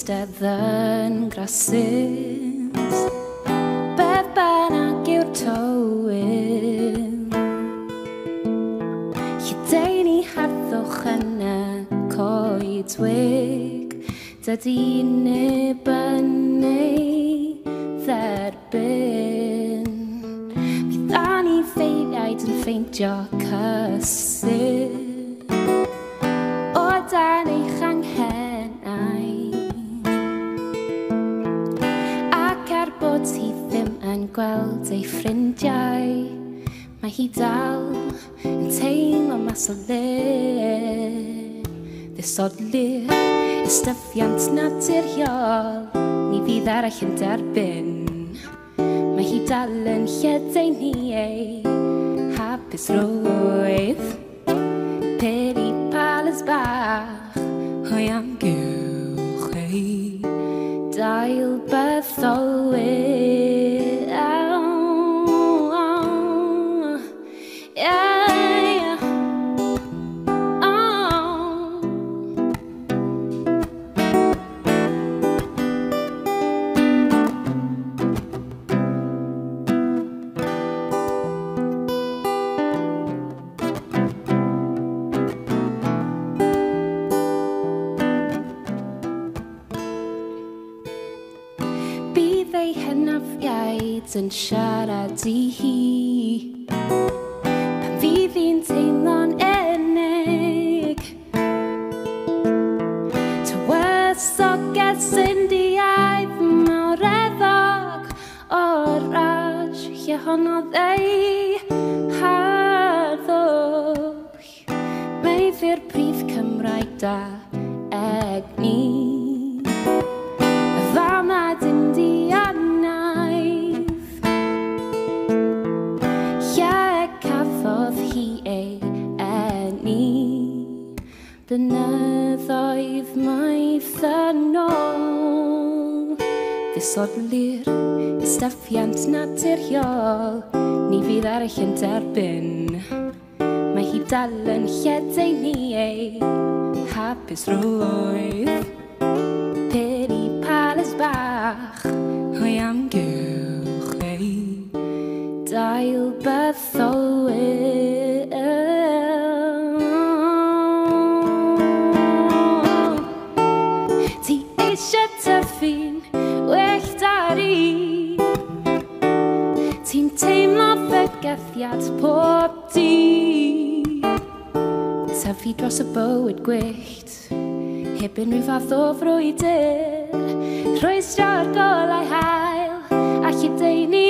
eistedd yn grasys, beth bynnag yw'r tywyn. Lle ni harddwch yn y coedwig, dydy neb yn ei dderbyn. Bydd anifeiliaid yn ffeindio cysur o dan eich anghennau, ac er bod hi ddim yn gweld ei ffrindiau, mae hi dal yn teimlo mas o le. Ddisodlir ystaffiant naturiol, ni fydd arall yn derbyn. Mae hi dal yn lledaenu ei hapusrwydd. Peri palas bach hwy amgylch ei dail bytholwydd. Bydd ei hynafiaid yn siarad i hi, pan fydd hi'n teimlo'n unig. Tywysoges Indiaidd mawreddog o'r raj, lle honnodd ei harddwch. Mae fe'r prif Cymraeg da egni, famad Indianaidd. Lle cafodd hi ei eni blynyddoedd maith yn ôl. Ddisodlir ystaffiant naturiol, ni fydd arall yn derbyn. Mae hi dal yn lledaenu ei hapusrwydd. Peri palas bach hwy amgylch ei dail bytholwydd. Ti eisiau tyfu'n wyllt ar i, ti'n teimlo fygythiad pob dydd. Tyfu dros y bywyd gwyllt, heb unrhyw fath o frwydr, rhwystro'r golau hael, a lledaenu